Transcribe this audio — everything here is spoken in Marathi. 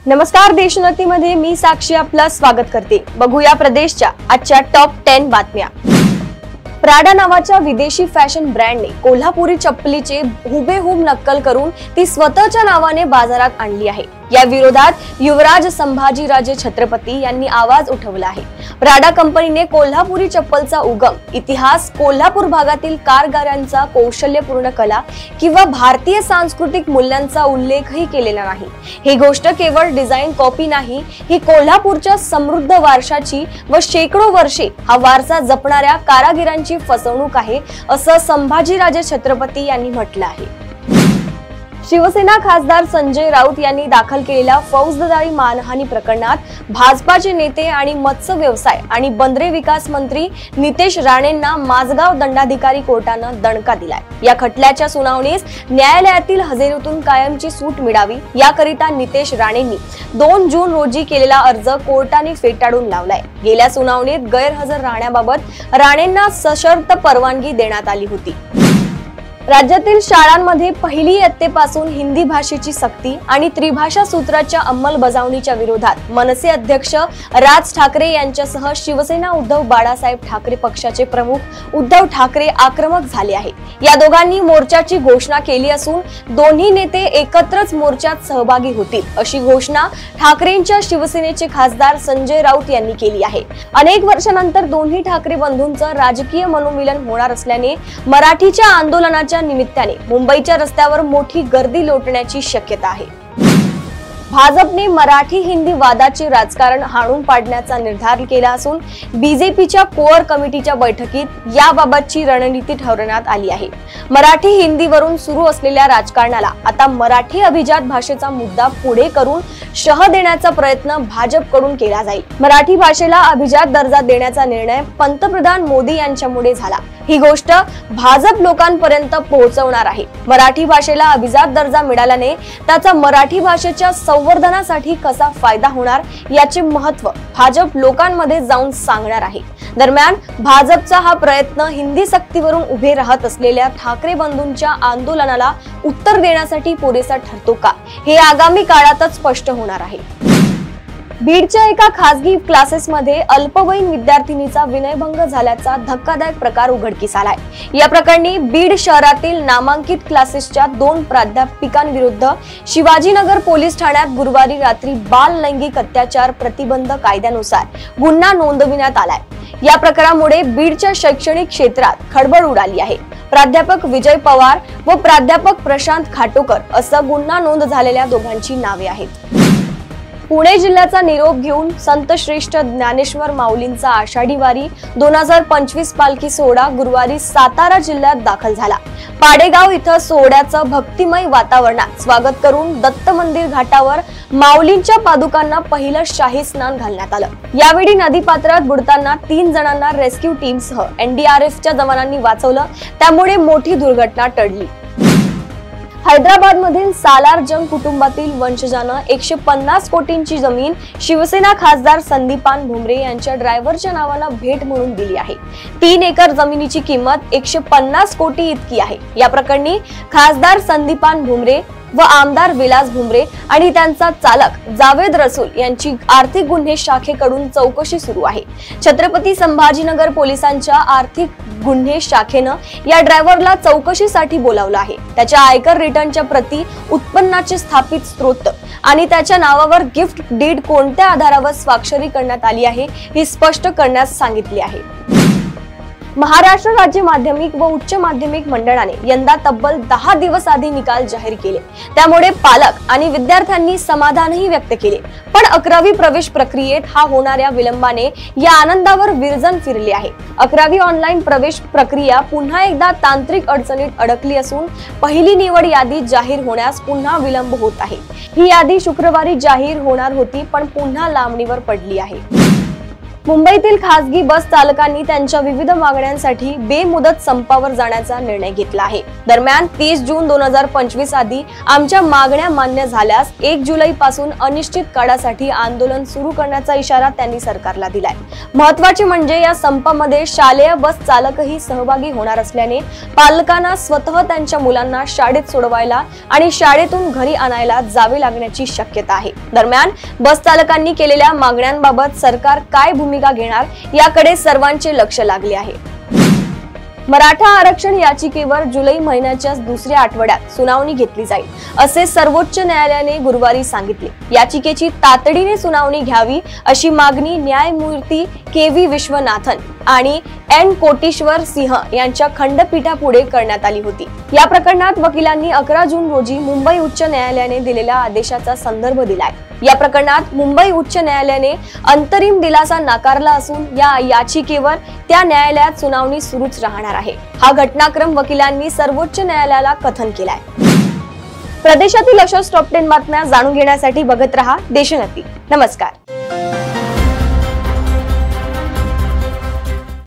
नमस्कार, देशोन्नतीमध्ये मी साक्षी आपलं स्वागत करते। बघूया प्रदेशच्या आजच्या टॉप 10 बातम्या। प्राडा नावाच्या विदेशी फॅशन ब्रँडने कोल्हापुरी चप्पलीचे हुबेहूब नक्कल करून ती स्वतःच्या नावाने बाजारात आणली आहे। या विरोधात युवराज संभाजीराजे छत्रपती यांनी आवाज उठवला आहे। प्राडा कंपनीने कोल्हापुरी चप्पलचा उगम, इतिहास, कोल्हापूर भागातील कारागिरांचा कौशल्यपूर्ण कला किंवा भारतीय सांस्कृतिक मूल्यांचा उल्लेखही केलेला नाही। ही गोष्ट केवळ डिझाइन कॉपी नाही, ही कोल्हापूरच्या समृद्ध वारशाची व शेकडो वर्षे हा वारसा जपणाऱ्या कारागिरांची फसवणूक आहे, असं संभाजीराजे छत्रपती यांनी म्हटलं आहे। शिवसेना खासदार संजय राऊत यांनी दाखल केलेल्या फौजदारी मानहानी प्रकरणात भाजपाचे नेते आणि मत्स्य व्यवसाय आणि बंदरे विकास मंत्री नितेश राणेंना माझगाव दंडाधिकारी कोर्टानं दणका दिलाय। या खटल्याच्या सुनावणीस न्यायालयातील हजेरीतून कायमची सूट मिळावी याकरिता नितेश राणेंनी 2 जून रोजी केलेला अर्ज कोर्टाने फेटाळून लावलाय। गेल्या सुनावणीत गैरहजर राहण्याबाबत राणेंना सशर्त परवानगी देण्यात आली होती। राज्यातील शाळांमध्ये पहिली इयत्तेपासून हिंदी भाषेची सक्ती आणि त्रिभाषा सूत्राच्या अंमलबजावणीच्या विरोधात मनसे अध्यक्ष राज ठाकरे यांच्यासह शिवसेना उद्धव बाळासाहेब ठाकरे पक्षाचे प्रमुख उद्धव ठाकरे आक्रमक झाले आहे। या दोघांनी मोर्चाची घोषणा केली असून दोन्ही नेते एकत्रच मोर्चात सहभागी होतील, अशी घोषणा ठाकरेंच्या शिवसेनेचे खासदार संजय राऊत यांनी केली आहे। अनेक वर्षांनंतर दोन्ही ठाकरे बंधूंचं राजकीय मनोमिलन होणार असल्याने मराठीच्या आंदोलनाच्या निमित्ताने मुंबईच्या रस्त्यावर मोठी गर्दी लोटण्याची शक्यता आहे। भाजपने मराठी हिंदी वादाचे राजकारण हाणून पाडण्याचा निर्धार केला असून बीजेपीच्या कोअर कमिटीच्या बैठकीत याबाबतची रणनीती ठरवण्यात आली आहे। मराठी हिंदीवरून सुरू असलेल्या राजकारणाला आता मराठी अभिजात भाषेचा मुद्दा पुढे करून शह देण्याचा प्रयत्न भाजपकडून केला जाईल। मराठी भाषेला अभिजात दर्जा देण्याचा निर्णय पंतप्रधान मोदी यांच्यामुळे झाला। ही गोष्ट भाजप लोकांपर्यंत पोहोचवणार आहे। मराठी भाषेला अभिजात दर्जा मिळाल्याने त्याचा मराठी भाषेच्या संवर्धनासाठी कसा फायदा होणार याचे महत्त्व भाजप लोकांमध्ये जाऊन सांगणार आहे। दरम्यान भाजपचा हा प्रयत्न हिंदी सक्तीवरून उभे राहत असलेल्या ठाकरे बंधूंच्या आंदोलनाला उत्तर देण्यासाठी पुरेसा ठरतो का, हे आगामी काळातच स्पष्ट होणार आहे। बीडच्या एका खासगी क्लासेसमध्ये अल्पवयीन विद्यार्थिनीचा विनयभंग झाल्याचा धक्कादायक प्रकार उघडकीस आलाय। या प्रकरणी बीड शहरातील नामांकित क्लासेसच्या 2 प्राध्यापिकांविरुद्ध शिवाजीनगर पोलीस ठाण्यात गुरुवारी रात्री बाल लैंगिक अत्याचार प्रतिबंध कायद्यानुसार गुन्हा नोंदविण्यात आलाय। या प्रकारामुळे बीडच्या शैक्षणिक क्षेत्रात खळबळ उडाली आहे। प्राध्यापक विजय पवार व प्राध्यापक प्रशांत खाटोकर असं गुन्हा नोंद झालेल्या दोघांची नावे आहेत। पुणे जिल्ह्याचा निरोप घेऊन संत श्रेष्ठ ज्ञानेश्वर माऊलींचा आषाढी वारी 2025 पालखी सोहळा गुरुवारी सातारा जिल्ह्यात दाखल झाला। पाडेगाव इथं सोहळ्याचं भक्तिमय वातावरणात स्वागत करून दत्त मंदिर घाटावर माऊलींच्या पादुकांना पहिलं शाही स्नान घालण्यात आलं। यावेळी नदीपात्रात बुडताना 3 जणांना रेस्क्यू टीमसह एनडीआरएफच्या जवानांनी वाचवलं, त्यामुळे मोठी दुर्घटना टळली। हैदराबाद मधील सालार जंग कुटुंबातील वंशजानं 150 कोटींची जमीन शिवसेना खासदार संदीपान भुमरे यांच्या ड्रायव्हरच्या नावानं भेट म्हणून दिली आहे। 3 एकर जमिनीची किंमत 150 कोटी इतकी आहे। या प्रकरणी खासदार संदीपान भुमरे व आमदार विलास भुमरे आणि त्यांचा चालक जावेद रसूल यांची आर्थिक गुन्हे शाखेकडून चौकशी सुरू आहे। छत्रपती संभाजीनगर पोलिसांच्या आर्थिक गुन्हे शाखेनं या ड्रायव्हरला चौकशीसाठी बोलावलं आहे। त्याच्या आयकर रिटर्नच्या प्रती, उत्पन्नाचे स्थापित स्रोत आणि त्याच्या नावावर गिफ्ट डीड कोणत्या आधारावर स्वाक्षरी करण्यात आली आहे हे स्पष्ट करण्यास सांगितले आहे। महाराष्ट्र राज्य माध्यमिक व उच्च माध्यमिक मंडळाने यंदा तब्बल 10 दिवस आधी निकाल जाहीर केले, त्यामुळे पालक आणि विद्यार्थ्यांनी समाधानही व्यक्त केले। पण 11वी प्रवेश प्रक्रियेत हा होणाऱ्या विलंबाने या आनंदावर विरजण फिरले आहे। 11वी ऑनलाईन प्रवेश प्रक्रिया पुन्हा एकदा तांत्रिक अडचणीत अडकली असून पहिली निवड यादी जाहीर होण्यास पुन्हा विलंब होत आहे। ही यादी शुक्रवारी जाहीर होणार होती, पण पुन्हा लांबणीवर पडली आहे। मुंबईतील खासगी बस चालकांनी त्यांच्या विविध मागण्यांसाठी बेमुदत संपावर जाण्याचा निर्णय घेतला आहे। दरम्यान 30 जून 2025 आधी आमच्या मागण्या मान्य झाल्यास 1 जुलै पासून अनिश्चित काळासाठी आंदोलन सुरू करण्याचा इशारा त्यांनी सरकारला दिलाय। महत्त्वाचे म्हणजे या संपामध्ये शालेय बस चालकही सहभागी होणार असल्याने पालकांना स्वतः त्यांच्या मुलांना शाळेत सोडवायला आणि शाळेतून घरी आणायला जावे लागण्याची शक्यता आहे। दरम्यान बस चालकांनी केलेल्या मागण्यांबाबत सरकार काय भूमिका घेणार याकडे सर्वांचे लक्ष लागले आहे। मराठा आरक्षण याचिकेवर जुलै महिन्याच्या दुसऱ्या आठवड्यात सुनावणी घेतली जाईल असे सर्वोच्च न्यायालयाने गुरुवारी सांगितले। याचिकेची तातडीने सुनावणी घ्यावी अशी मागणी न्यायमूर्ती के.व्ही. विश्वनाथन आणि एन. कोटेश्वर सिंह यांच्या खंडपीठापुढे करण्यात आली होती। या प्रकरणात वकिलांनी 11 जून रोजी मुंबई उच्च न्यायालयाने दिलेल्या आदेशाचा संदर्भ दिलाय। या प्रकरणात मुंबई उच्च न्यायालयाने अंतरिम दिलासा नाकारला असून या याचिकेवर त्या न्यायालयात सुनावणी सुरूच राहणार आहे। हा घटनाक्रम वकिलांनी सर्वोच्च न्यायालयाला कथन केलाय। प्रदेशातील अशाच टॉप 10 बातम्या जाणून घेण्यासाठी बघत रहा देशोन्नती। नमस्कार।